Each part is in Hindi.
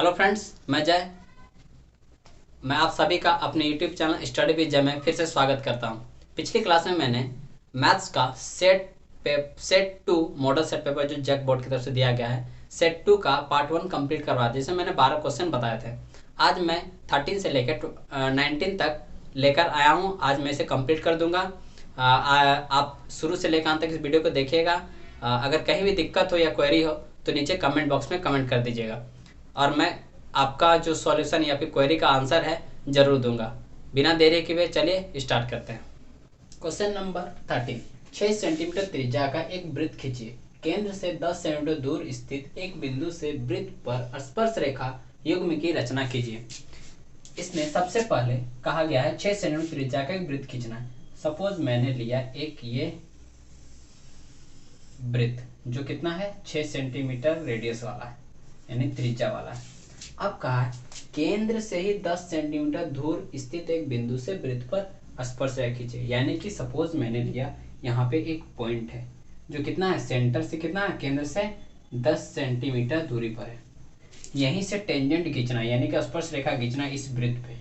हेलो फ्रेंड्स, मैं जय। मैं आप सभी का अपने यूट्यूब चैनल स्टडी विद जय में फिर से स्वागत करता हूं। पिछली क्लास में मैंने मैथ्स का सेट 2 मॉडल सेट पेपर जो जैक बोर्ड की तरफ से दिया गया है, सेट 2 का पार्ट 1 कंप्लीट करवा दिया, जिसमें मैंने 12 क्वेश्चन बताए थे। आज मैं 13 से लेकर 19 तक लेकर आया हूँ। आज मैं इसे कंप्लीट कर दूंगा। आप शुरू से लेकर अंत तक इस वीडियो को देखिएगा। अगर कहीं भी दिक्कत हो या क्वेरी हो तो नीचे कमेंट बॉक्स में कमेंट कर दीजिएगा और मैं आपका जो सॉल्यूशन या फिर क्वेरी का आंसर है जरूर दूंगा। बिना देरी के हुए चलिए स्टार्ट करते हैं। Question number 13। 6 सेंटीमीटर त्रिज्या का एक वृत्त खींचिए। केंद्र से 10 सेंटीमीटर दूर स्थित एक बिंदु से वृत्त पर स्पर्श रेखा युग्म की रचना कीजिए। इसमें सबसे पहले कहा गया है 6 सेंटीमीटर त्रिज्या का एक वृत्त खींचना है। सपोज मैंने लिया एक ये वृत्त जो कितना है 6 सेंटीमीटर रेडियस वाला है, यानी त्रिज्या वाला है। अब कहा है केंद्र से ही 10 सेंटीमीटर दूर स्थित एक बिंदु से वृत्त पर स्पर्श रेखा खींचे, यानी कि सपोज मैंने लिया यहाँ पे एक पॉइंट है जो कितना है, सेंटर से कितना है, केंद्र से 10 सेंटीमीटर दूरी पर है। यहीं से टेंजेंट खींचना यानी कि स्पर्श रेखा खींचना इस वृत्त पे।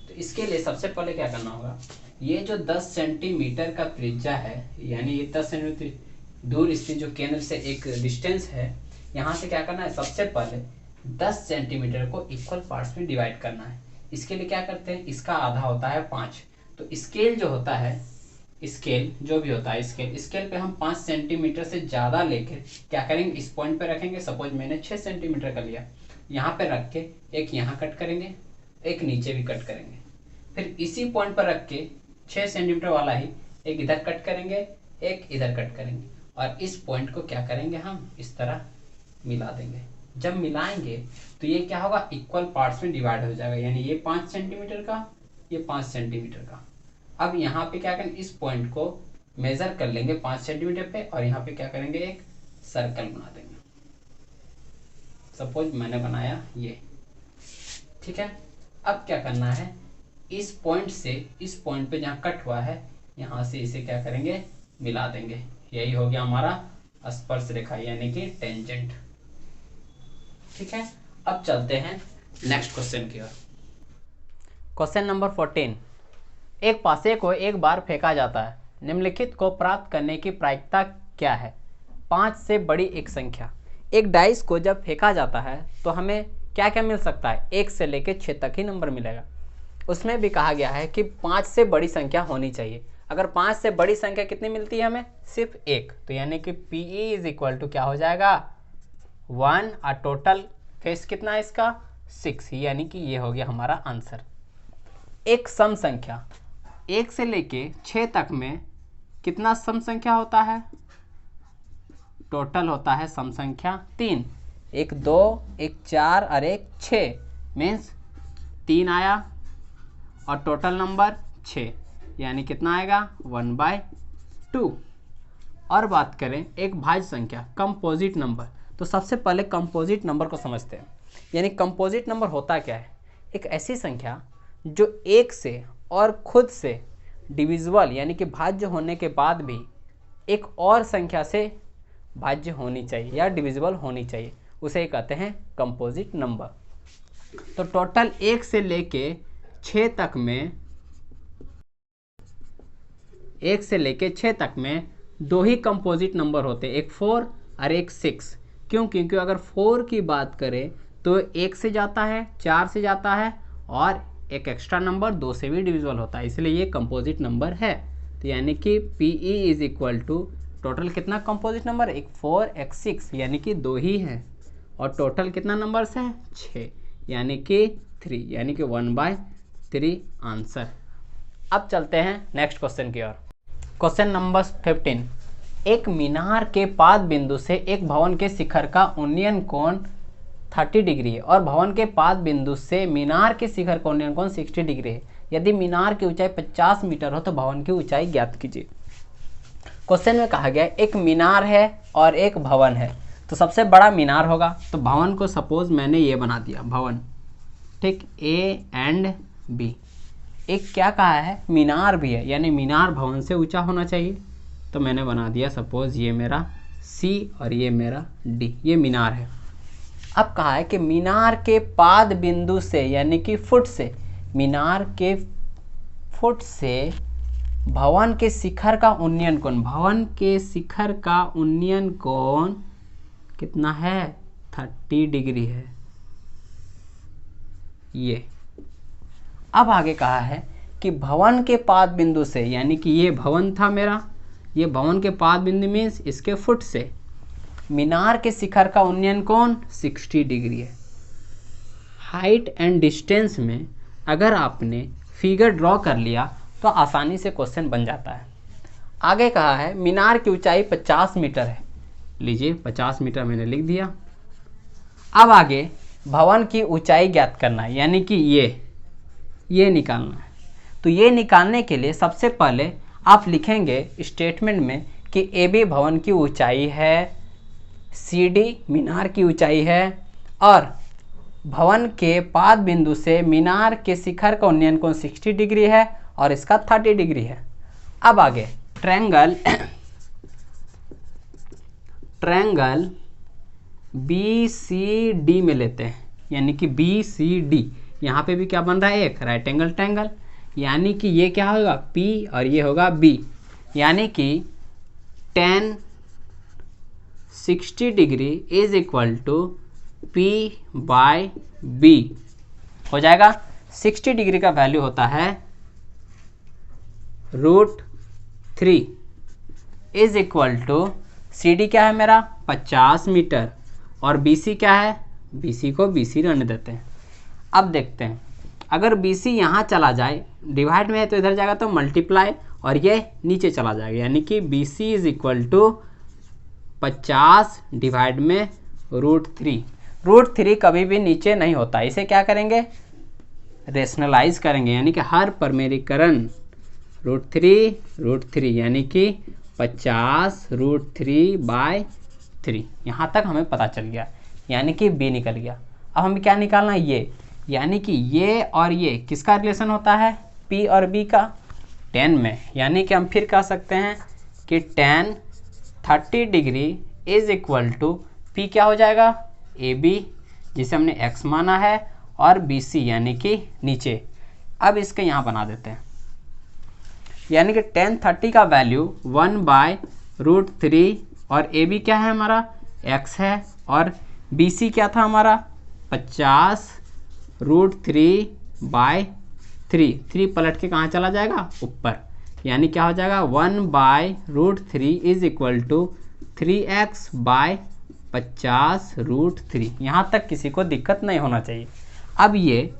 तो इसके लिए सबसे पहले क्या करना होगा, ये जो 10 सेंटीमीटर का त्रिज्या है, यानी ये 10 सेंटीमीटर दूर स्थित जो केंद्र से एक डिस्टेंस है, यहाँ से क्या करना है, सबसे पहले 10 सेंटीमीटर को इक्वल पार्ट्स में डिवाइड करना है। इसके लिए क्या करते हैं, इसका आधा होता है 5। तो स्केल जो होता है, स्केल जो भी होता है, स्केल पे हम 5 सेंटीमीटर से ज़्यादा लेकर क्या करेंगे, इस पॉइंट पे रखेंगे। सपोज मैंने 6 सेंटीमीटर का लिया, यहाँ पे रख के एक यहाँ कट करेंगे, एक नीचे भी कट करेंगे। फिर इसी पॉइंट पर रख के 6 सेंटीमीटर वाला ही एक इधर कट करेंगे, एक इधर कट करेंगे, और इस पॉइंट को क्या करेंगे, हम इस तरह मिला देंगे। जब मिलाएंगे तो ये क्या होगा, इक्वल पार्ट्स में डिवाइड हो जाएगा, यानी ये 5 सेंटीमीटर का, ये 5 सेंटीमीटर का। अब यहाँ पे क्या करेंगे, इस पॉइंट को मेजर कर लेंगे 5 सेंटीमीटर पे, और यहाँ पे क्या करेंगे, एक सर्कल बना देंगे। सपोज मैंने बनाया ये, ठीक है। अब क्या करना है, इस पॉइंट से इस पॉइंट पे जहाँ कट हुआ है, यहाँ से इसे क्या करेंगे, मिला देंगे। यही हो गया हमारा स्पर्श रेखा यानी कि टेंजेंट, ठीक है। अब चलते हैं नेक्स्ट क्वेश्चन की ओर। Question number 14। एक पासे को एक बार फेंका जाता है, निम्नलिखित को प्राप्त करने की प्रायिकता क्या है। 5 से बड़ी एक संख्या। एक डाइस को जब फेंका जाता है तो हमें क्या क्या मिल सकता है, 1 से लेकर 6 तक ही नंबर मिलेगा। उसमें भी कहा गया है कि 5 से बड़ी संख्या होनी चाहिए। अगर 5 से बड़ी संख्या कितनी मिलती है हमें, सिर्फ 1। तो यानी कि PE इज इक्वल टू क्या हो जाएगा, 1, और टोटल फेस कितना है इसका, 6, यानी कि ये हो गया हमारा आंसर। एक सम संख्या 1 से लेके 6 तक में कितना सम संख्या होता है, टोटल होता है सम संख्या 3। एक 2, एक 4 और एक 6, मीन्स 3 आया, और टोटल नंबर 6, यानी कितना आएगा, 1/2। और बात करें एक भाज्य संख्या, कंपोजिट नंबर, तो सबसे पहले कंपोजिट नंबर को समझते हैं। यानी कंपोजिट नंबर होता क्या है, एक ऐसी संख्या जो 1 से और खुद से डिविजिबल यानी कि भाज्य होने के बाद भी एक और संख्या से भाज्य होनी चाहिए या डिविजिबल होनी चाहिए, उसे कहते हैं कंपोजिट नंबर। तो टोटल 1 से लेके 6 तक में, 1 से लेके 6 तक में 2 ही कंपोजिट नंबर होते हैं, एक 4 और एक 6। क्यों, क्योंकि अगर 4 की बात करें तो 1 से जाता है, 4 से जाता है, और एक एक्स्ट्रा नंबर 2 से भी डिविजिबल होता है, इसलिए ये कंपोजिट नंबर है। तो यानी कि PE is equal to total कितना कंपोजिट नंबर, एक 4 एक 6, यानी कि 2 ही हैं, और टोटल कितना नंबर्स है, 6, यानी कि 3, यानी कि 1/3 आंसर। अब चलते हैं नेक्स्ट क्वेश्चन की ओर। Question number 15। एक मीनार के पाद बिंदु से एक भवन के शिखर का उन्नयन कोण 30 डिग्री है, और भवन के पाद बिंदु से मीनार के शिखर का उन्नयन कोण 60 डिग्री है। यदि मीनार की ऊंचाई 50 मीटर हो तो भवन की ऊंचाई ज्ञात कीजिए। क्वेश्चन में कहा गया एक मीनार है और एक भवन है, तो सबसे बड़ा मीनार होगा। तो भवन को सपोज मैंने ये बना दिया भवन, ठीक, A एंड B। एक क्या कहा है, मीनार भी है, यानी मीनार भवन से ऊंचा होना चाहिए। तो मैंने बना दिया सपोज ये मेरा C और ये मेरा D, ये मीनार है। अब कहा है कि मीनार के पाद बिंदु से यानी कि फुट से, मीनार के फुट से भवन के शिखर का उन्नयन कोण, भवन के शिखर का उन्नयन कोण कितना है? 30 डिग्री है ये। अब आगे कहा है कि भवन के पाद बिंदु से, यानी कि ये भवन था मेरा, ये भवन के पाद बिंदु मीन्स इसके फुट से मीनार के शिखर का उन्नयन कोण 60 डिग्री है। हाइट एंड डिस्टेंस में अगर आपने फिगर ड्रॉ कर लिया तो आसानी से क्वेश्चन बन जाता है। आगे कहा है मीनार की ऊंचाई 50 मीटर है, लीजिए 50 मीटर मैंने लिख दिया। अब आगे भवन की ऊंचाई ज्ञात करना है, यानी कि ये निकालना है। तो ये निकालने के लिए सबसे पहले आप लिखेंगे स्टेटमेंट में कि AB भवन की ऊंचाई है, CD मीनार की ऊंचाई है और भवन के पाद बिंदु से मीनार के शिखर का उन्नयन कोण 60 डिग्री है और इसका 30 डिग्री है। अब आगे ट्रायंगल BCD में लेते हैं, यानी कि BCD, यहाँ पे भी क्या बन रहा है? एक राइट एंगल ट्रायंगल, यानी कि ये क्या होगा? P और ये होगा B, यानी कि tan 60 degree is equal to P/B हो जाएगा। 60 डिग्री का वैल्यू होता है √3 इज इक्वल टू CD क्या है मेरा? 50 मीटर और BC क्या है? BC को BC रहने देते हैं। अब देखते हैं अगर BC यहाँ चला जाए, डिवाइड में है तो इधर जाएगा तो मल्टीप्लाई और ये नीचे चला जाएगा, यानी कि BC is equal to 50 divide में √3। √3 कभी भी नीचे नहीं होता, इसे क्या करेंगे? रेशनलाइज करेंगे, यानी कि हर परिमेयीकरण √3 यानी कि 50 √3/3। यहाँ तक हमें पता चल गया, यानी कि B निकल गया। अब हमें क्या निकालना है? ये, यानी कि ये और ये किसका रिलेशन होता है? P और B का tan में, यानी कि हम फिर कह सकते हैं कि tan 30 degree is equal to P क्या हो जाएगा? AB जिसे हमने x माना है और BC यानी कि नीचे। अब इसके यहाँ बना देते हैं, यानी कि tan 30 का वैल्यू 1/√3 और AB क्या है हमारा? x है और BC क्या था हमारा? 50 √3/3। 3 पलट के कहाँ चला जाएगा? ऊपर, यानी क्या हो जाएगा? 1/√3 इज इक्वल टू 3x/50√3। यहाँ तक किसी को दिक्कत नहीं होना चाहिए। अब ये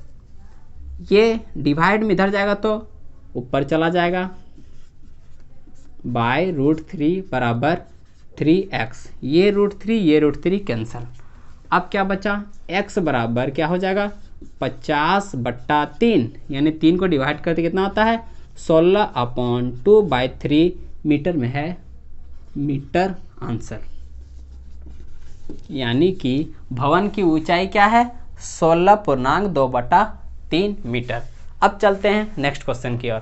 डिवाइड में इधर जाएगा तो ऊपर चला जाएगा, /√3 बराबर 3x। ये √3 कैंसल। अब क्या बचा? x बराबर क्या हो जाएगा? 50/3, यानी 3 को डिवाइड करते कितना होता है? 16/2/3 मीटर में है मीटर आंसर। यानी कि भवन की ऊंचाई क्या है? 16.2/3 मीटर। अब चलते हैं नेक्स्ट क्वेश्चन की ओर।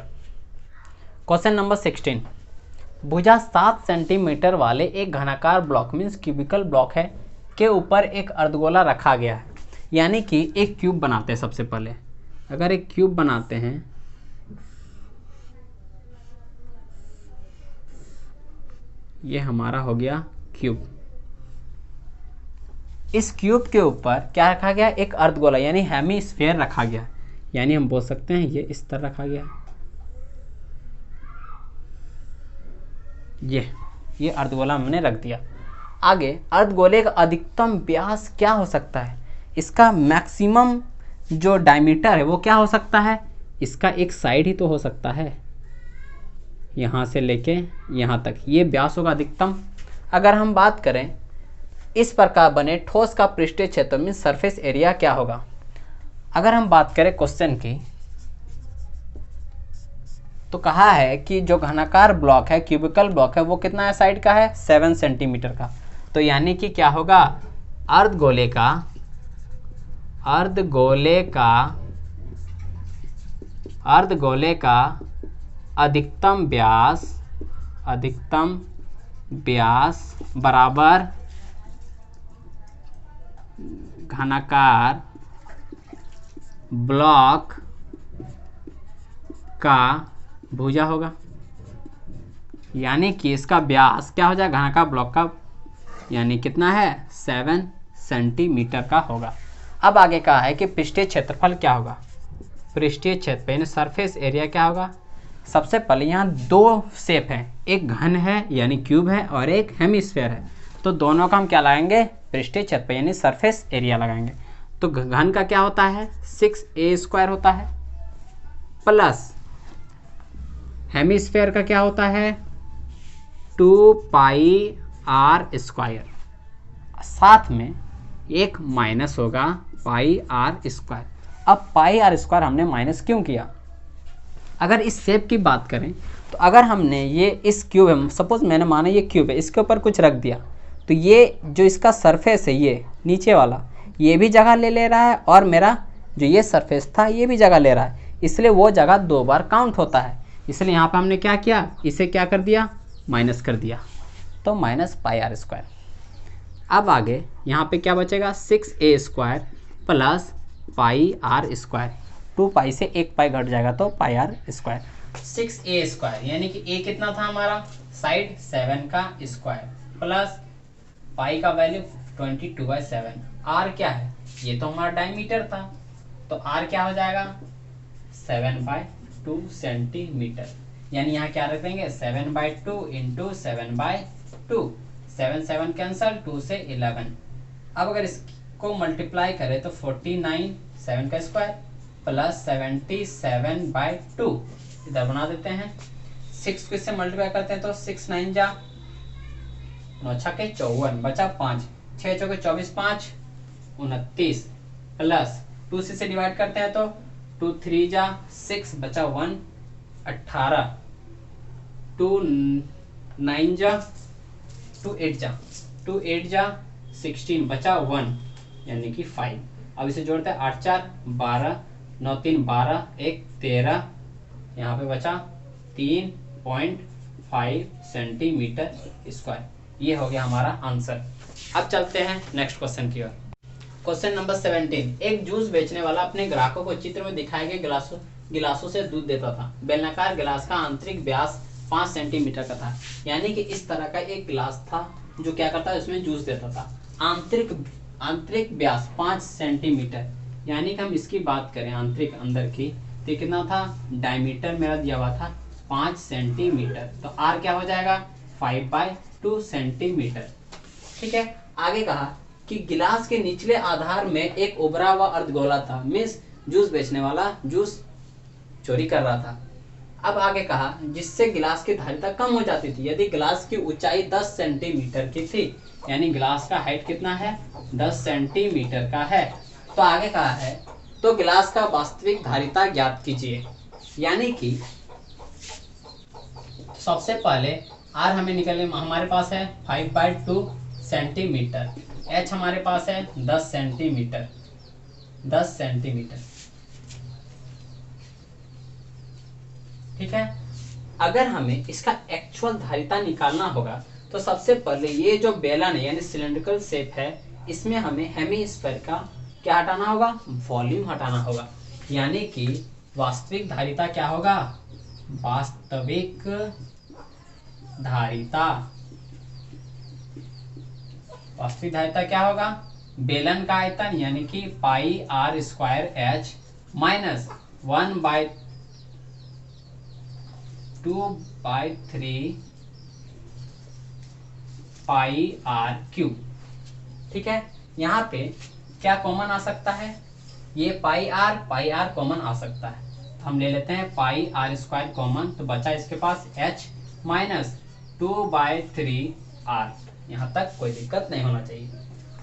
Question number 16। भुजा 7 सेंटीमीटर वाले एक घनाकार ब्लॉक मीन्स क्यूबिकल ब्लॉक है के ऊपर एक अर्धगोला रखा गया है, यानी कि एक क्यूब बनाते हैं। सबसे पहले अगर एक क्यूब बनाते हैं, ये हमारा हो गया क्यूब। इस क्यूब के ऊपर क्या रखा गया? एक अर्धगोला यानी हेमीस्फीयर रखा गया, यानी हम बोल सकते हैं ये इस तरह रखा गया। ये अर्धगोला हमने रख दिया। आगे अर्धगोले का अधिकतम व्यास क्या हो सकता है? इसका मैक्सिमम जो डायमीटर है वो क्या हो सकता है? इसका एक साइड ही तो हो सकता है, यहाँ से लेके यहाँ तक ये व्यास होगा अधिकतम। अगर हम बात करें इस प्रकार बने ठोस का पृष्ठीय क्षेत्र में सरफेस एरिया क्या होगा? अगर हम बात करें क्वेश्चन की, तो कहा है कि जो घनाकार ब्लॉक है, क्यूबिकल ब्लॉक है, वो कितना है साइड का है? 7 सेंटीमीटर का। तो यानी कि क्या होगा? अर्धगोले का अधिकतम व्यास बराबर घनाकार ब्लॉक का भुजा होगा, यानी कि इसका व्यास क्या हो जाएगा, घनाकार ब्लॉक का, यानी कितना है 7 सेंटीमीटर का होगा। अब आगे कहा है कि पृष्ठीय क्षेत्रफल क्या होगा, पृष्ठीय क्षेत्रफल यानी सरफेस एरिया क्या होगा। सबसे पहले यहाँ दो शेप है, एक घन है यानी क्यूब है और एक हेमिस्फीयर है, तो दोनों का हम क्या लगाएंगे, पृष्ठीय क्षेत्रफल यानी सरफेस एरिया लगाएंगे। तो घन का क्या होता है 6a² होता है, प्लस हेमिस्फीयर का क्या होता है 2πr², साथ में एक माइनस होगा πr²। अब πr² हमने माइनस क्यों किया, अगर इस शेप की बात करें तो अगर हमने ये इस क्यूब है, सपोज मैंने माना ये क्यूब है, इसके ऊपर कुछ रख दिया तो ये जो इसका सरफेस है ये नीचे वाला ये भी जगह ले रहा है और मेरा जो ये सरफेस था ये भी जगह ले रहा है, इसलिए वो जगह 2 बार काउंट होता है। इसलिए यहाँ पे हमने क्या किया, इसे क्या कर दिया, माइनस कर दिया, तो -πr²। अब आगे यहाँ पे क्या बचेगा 6a² प्लस πr², 2π से 1π घट जाएगा तो πr²। 6a² यानी कि a कितना था हमारा साइड 7 का स्क्वायर, प्लस पाई का वैल्यू 22/7, r क्या है, ये तो हमारा डायमीटर था, तो r क्या हो जाएगा 7/2 सेंटीमीटर, यानी यहाँ क्या रख देंगे 7/2 इंटू 7/2, 7 7 कैंसल, 2 से 11। अब अगर इसको मल्टीप्लाई करें तो 49, 7 का स्क्वायर प्लस 77/2, इधर बना देते हैं, 6 को इससे मल्टीप्लाई करते हैं तो 6 9 जा 9 छक्के 54, बचा 5, 6 चौके 24, 5 29, प्लस 2 से डिवाइड करते हैं तो 2 3 जा 6, बचा 1 18, 2 9 जा 2 8 जा 2 8 जा 16, बचा 1 यानी कि 5। अब इसे जोड़ते हैं 8 4 12, 9 3 12, 1 13, यहाँ पे बचा 3.5 सेंटीमीटर स्क्वायर। ये हो गया हमारा आंसर। अब चलते हैं नेक्स्ट क्वेश्चन की ओर। क्वेश्चन नंबर 17, एक जूस बेचने वाला अपने ग्राहकों को चित्र में दिखाए गए गिलासों से दूध देता था। बेलनाकार गिलास का आंतरिक व्यास 5 सेंटीमीटर का था, यानी कि इस तरह का एक गिलास था जो क्या करता है उसमें जूस देता था। आंतरिक व्यास 5 सेंटीमीटर, यानी कि हम इसकी बात करें आंतरिक अंदर की तो कितना था, डायमीटर मेरा दिया हुआ था 5 सेंटीमीटर, तो r क्या हो जाएगा 5/2 सेंटीमीटर। ठीक है, आगे कहा कि गिलास के निचले आधार में एक उभरा हुआ अर्धगोला था, मींस जूस बेचने वाला जूस चोरी कर रहा था। अब आगे कहा जिससे गिलास की धारिता कम हो जाती थी यदि गिलास की ऊंचाई 10 सेंटीमीटर की थी, यानी गिलास का हाइट कितना है 10 सेंटीमीटर का है। तो आगे कहा है तो गिलास का वास्तविक धारिता ज्ञात कीजिए, यानी कि सबसे पहले r हमें निकलने हमारे पास है 5/2 सेंटीमीटर, h हमारे पास है 10 सेंटीमीटर, 10 सेंटीमीटर। ठीक है, अगर हमें इसका एक्चुअल धारिता निकालना होगा तो सबसे पहले ये जो बेलन है यानी सिलेंड्रिकल शेप है इसमें हमें हेमिस्फीयर का क्या हटाना होगा, वॉल्यूम हटाना होगा, यानी कि वास्तविक धारिता क्या होगा, वास्तविक धारिता क्या होगा, बेलन का आयतन यानी कि πr²h माइनस 1/2/3 πr³। ठीक है, यहाँ पे क्या कॉमन आ सकता है, ये πr कॉमन आ सकता है, हम ले लेते हैं πr² कॉमन, तो बचा इसके पास h माइनस 2/3r, यहाँ तक कोई दिक्कत नहीं होना चाहिए।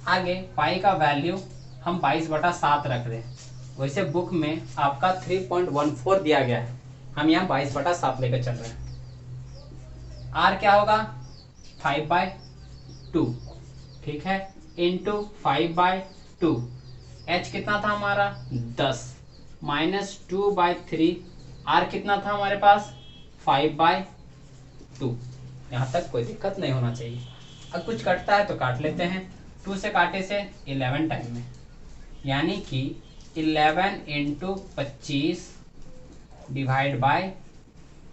आगे पाई का वैल्यू हम 22/7 रख रहे हैं, वैसे बुक में आपका 3.14 दिया गया है, हम यहाँ 22/7 लेकर चल रहे हैं। r क्या होगा 5/2, ठीक है, इंटू 5/2, h कितना था हमारा 10 माइनस 2/3, r कितना था हमारे पास 5/2, यहाँ तक कोई दिक्कत नहीं होना चाहिए। अब कुछ कटता है तो काट लेते हैं, 2 से काटे से 11 टाइम में यानी कि 11 इंटू 25 डिवाइड बाय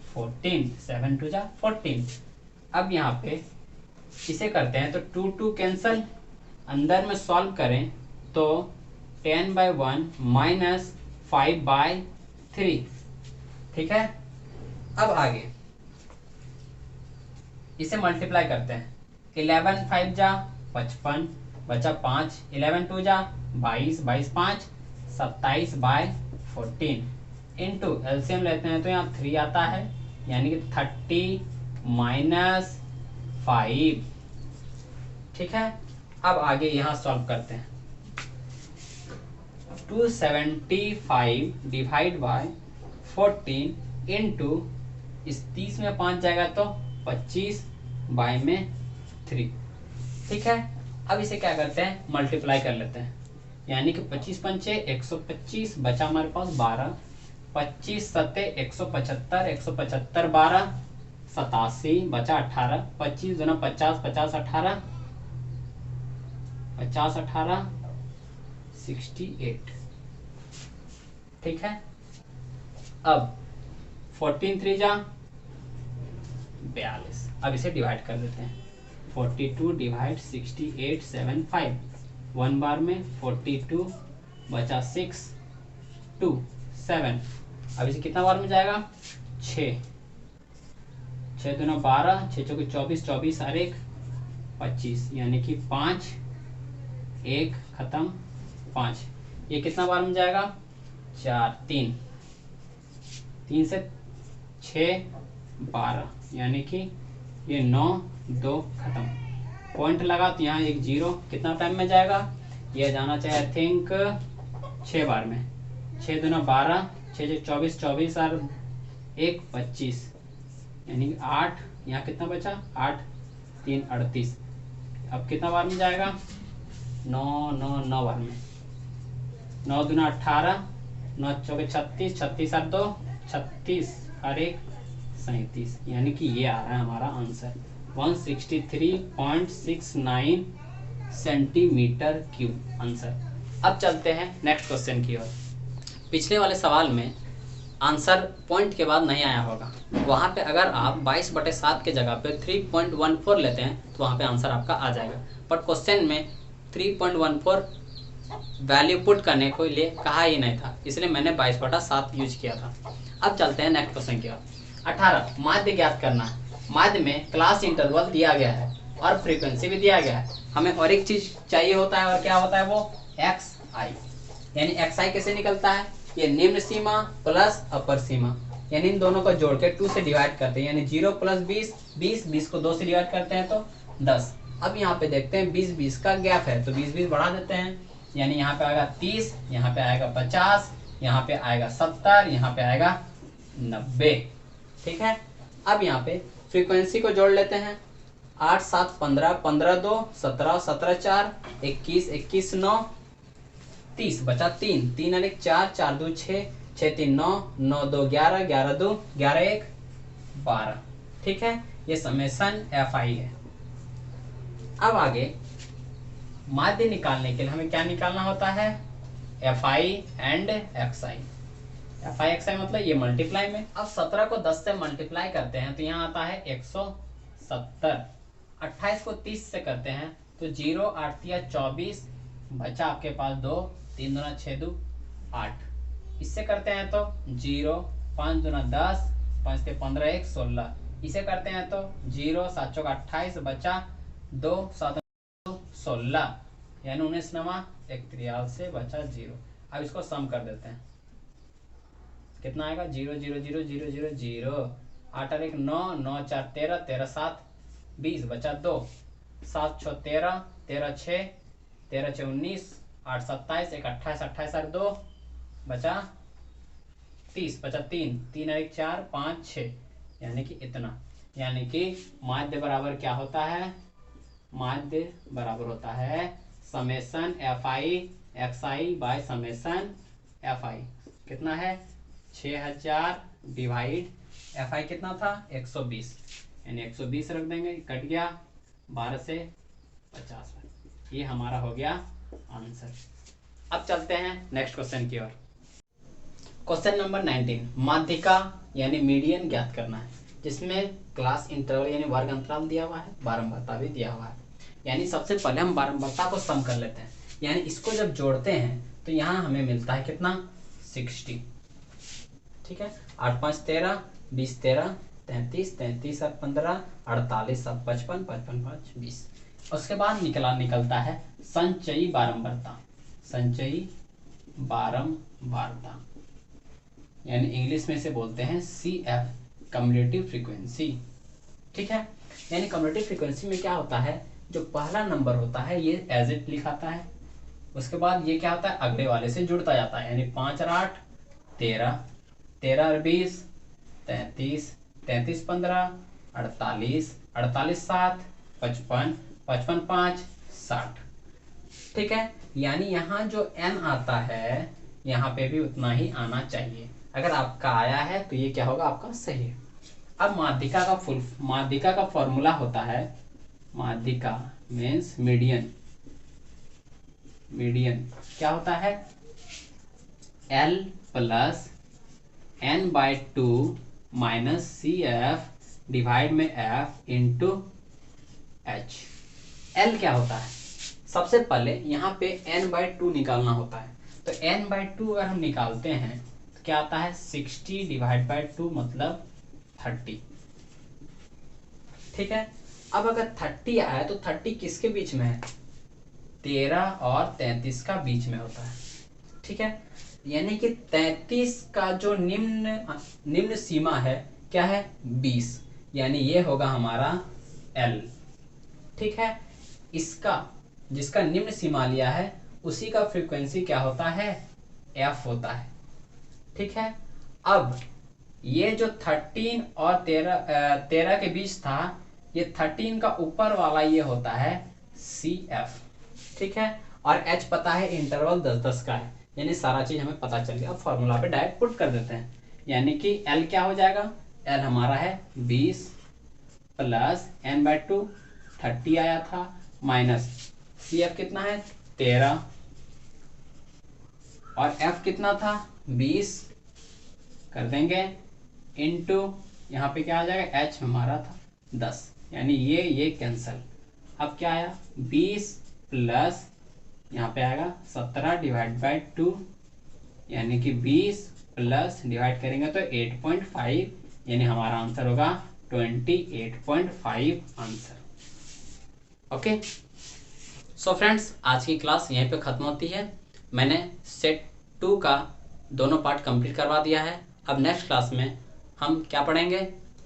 14, 7 टू जा 14। अब यहाँ पे इसे करते हैं तो 2 2 कैंसल, अंदर में सॉल्व करें तो 10/1 माइनस 5/3। ठीक है, अब आगे इसे मल्टीप्लाई करते हैं। 11 5 जा 55, बचा 5, 11 2 जा 22, 22 5 27/14 इंटू एलसीएम लेते हैं तो यहाँ 3 आता है, यानी कि 30 माइनस 5। ठीक है, अब आगे यहाँ सॉल्व करते हैं। 275 डिवाइड बाय 14 इंटू इस 30 में 5 जाएगा तो 25 बाय में 3। ठीक है, अब इसे क्या करते हैं, मल्टीप्लाई कर लेते हैं। यानी कि 25 पंचे 125, बचा हमारे पास 12, 25 सत्ते 175, 175 12 87, बचा 18, 25 दूना 50, 50 18, 50 18 68। ठीक है, अब 14 3 जा 42। अब इसे डिवाइड कर देते हैं। 42 डिवाइड 68 7 5, 1 बार में 42, बचा 6 2 7। अब इसे कितना बार में जाएगा, 6, 6 दूना 12, 6 चौके 24, 24 और 1 25, यानी कि 5 1 खत्म 5। ये कितना बार में जाएगा, 4 3, 3 से 6 12, यानी कि ये 9 2 खत्म। पॉइंट लगा तो यहाँ एक 0, कितना टाइम में जाएगा, ये जाना चाहिए आई थिंक 6 बार में। 6 दूना 12, 6 24 24 और 1 25, यानी कि 8, यहाँ कितना बचा 8 3 38। अब कितना बार में जाएगा, 9 9 9 बार में। 9 दूना 18, 9 चौके 36, 36 और 2 36 और 1 37, यानी कि ये आ रहा है हमारा आंसर 163.69 सेंटीमीटर क्यूब आंसर। अब चलते हैं नेक्स्ट क्वेश्चन की ओर। पिछले वाले सवाल में आंसर पॉइंट के बाद नहीं आया होगा, वहाँ पे अगर आप 22/7 के जगह पे 3.14 लेते हैं तो वहाँ पे आंसर आपका आ जाएगा। बट क्वेश्चन में 3.14 वैल्यू पुट करने को लिए कहा ही नहीं था, इसलिए मैंने 22/7 यूज किया था। अब चलते हैं नेक्स्ट क्वेश्चन की ओर। 18 माध्य ज्ञात करना है। माध्य में क्लास इंटरवल दिया गया है और फ्रीक्वेंसी भी दिया गया है। हमें और एक चीज चाहिए होता है, और क्या होता है वो, एक्स आई। यानी एक्स आई कैसे निकलता है, ये निम्न सीमा प्लस अपर सीमा, यानी इन दोनों को जोड़ के 2 से डिवाइड करते हैं, यानी 0 + 20 20 20 को 2 से डिवाइड करते हैं तो 10। अब यहाँ पे देखते हैं 20 20 का गैप है तो 20 20 बढ़ा देते हैं, यानी यहाँ पे आएगा 30, यहाँ पे आएगा 50, यहाँ पे आएगा 70, यहाँ पे आएगा 90। ठीक है, अब यहाँ पे फ्रीक्वेंसी को जोड़ लेते हैं। 8 7 15, 15 2 17, 17 4 21, 21 9 30, बचा 3, 3 और 1 4, 4 2 6, 6 3 9, 9 2 11, 11 2 11 1 12। ठीक है, ये समेशन एफ आई है। अब आगे माध्य निकालने के लिए हमें क्या निकालना होता है, F I and X I. F I X I मतलब ये मल्टीप्लाई में। अब 17 को 10 से मल्टीप्लाई करते हैं तो यहाँ आता है 170। 28 को 30 से करते हैं तो 0 8 3 24, बचा आपके पास 2, 3 दूना 6 2 8। इससे करते हैं तो 0 5 दूना 10, 5 से 15 1 16। इसे करते हैं तो 0 7 चौक 28, बचा 2 7 16, यानी 19 नवा 1 त्रियाल से बचा 0। अब इसको सम कर देते हैं, कितना आएगा 0 0 0 0 0 0, 8 और 1 9, 9 4 13, 13 7 20, बचा 2, 7 6 13, 13 6 13 6 19, 8 27 1 28, 28 और 2 बचा 30, बचा 3, 3 और 1 4 5 6, यानी कि इतना। यानी कि माध्य बराबर क्या होता है, माध्य बराबर होता है summation F I X I by summation F I. कितना है 6000 डिवाइड एफ आई कितना था 120, यानी 120 रख देंगे, कट गया 12 से 50। ये हमारा हो गया आंसर। अब चलते हैं नेक्स्ट क्वेश्चन की ओर। क्वेश्चन नंबर 19, माध्यिका यानी मीडियन ज्ञात करना है, जिसमें क्लास इंटरवल यानी वर्ग अंतराल दिया हुआ है, बारंबारता भी दिया हुआ है। यानी सबसे पहले हम बारंबारता को सम कर लेते हैं, यानी इसको जब जोड़ते हैं तो यहाँ हमें मिलता है कितना 60। ठीक है, 8 5 13, 20 13, 33 33 और 15 48 और 55 55 5 20। उसके बाद निकलता है संचयी बारंबारता, संचयी बारंबारता यानी इंग्लिश में से बोलते हैं CF, कम्युलेटिव फ्रीक्वेंसी। ठीक है, यानी कम्युलेटिव फ्रीक्वेंसी में क्या होता है, जो पहला नंबर होता है ये एज इट लिखाता है, उसके बाद ये क्या होता है अगले वाले से जुड़ता जाता है, यानी 5 और 8 13, 13 और 20 33, 33 15 48, 48 7 55, 55 5 60। ठीक है, यानी यहाँ जो n आता है यहाँ पे भी उतना ही आना चाहिए। अगर आपका आया है तो ये क्या होगा आपका सही है। अब माध्यिका का फॉर्मूला होता है, माध्यिका मीन्स मीडियन, मीडियन क्या होता है L plus n/2 minus CF divide में F इंटू H। L क्या होता है, सबसे पहले यहाँ पे n/2 निकालना होता है, तो n/2 अगर हम निकालते हैं तो क्या आता है 60 डिवाइड बाई 2 मतलब 30। ठीक है, अब अगर 30 आया तो 30 किसके बीच में है, 13 और 33 का बीच में होता है। ठीक है, यानी कि 33 का जो निम्न सीमा है क्या है 20, यानी ये होगा हमारा L। ठीक है, इसका जिसका निम्न सीमा लिया है उसी का फ्रीक्वेंसी क्या होता है F होता है। ठीक है, अब ये जो 13 और 13 के बीच था, ये 13 का ऊपर वाला ये होता है CF। ठीक है, और H पता है इंटरवल 10-10 का है, यानी सारा चीज हमें पता चल गया। अब फॉर्मूला पे डायरेक्ट पुट कर देते हैं, यानी कि L क्या हो जाएगा, L हमारा है 20 प्लस n/2 30 आया था, माइनस CF कितना है 13 और F कितना था 20 कर देंगे, इनटू यहाँ पे क्या आ जाएगा H हमारा था 10, यानी ये कैंसल। अब क्या आया 20 प्लस यहाँ पे आएगा 17 डिवाइड बाई 2, यानी कि 20 प्लस डिवाइड करेंगे तो 8.5, यानी हमारा आंसर होगा 28.5 आंसर। ओके, सो फ्रेंड्स आज की क्लास यहीं पे ख़त्म होती है। मैंने सेट 2 का दोनों पार्ट कंप्लीट करवा दिया है। अब नेक्स्ट क्लास में हम क्या पढ़ेंगे,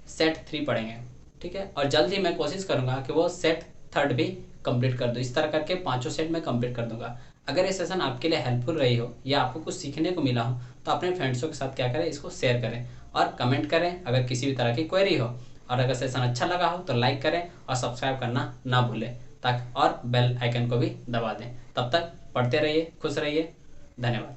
सेट 3 पढ़ेंगे। ठीक है, और जल्द ही मैं कोशिश करूंगा कि वो सेट 3 भी कंप्लीट कर दूँ। इस तरह करके 5 सेट मैं कंप्लीट कर दूंगा। अगर ये सेशन आपके लिए हेल्पफुल रही हो या आपको कुछ सीखने को मिला हो तो अपने फ्रेंड्सों के साथ क्या करें, इसको शेयर करें और कमेंट करें अगर किसी भी तरह की क्वेरी हो। और अगर सेशन अच्छा लगा हो तो लाइक करें और सब्सक्राइब करना ना भूलें, ताकि और बेल आइकन को भी दबा दें। तब तक पढ़ते रहिए, खुश रहिए, धन्यवाद।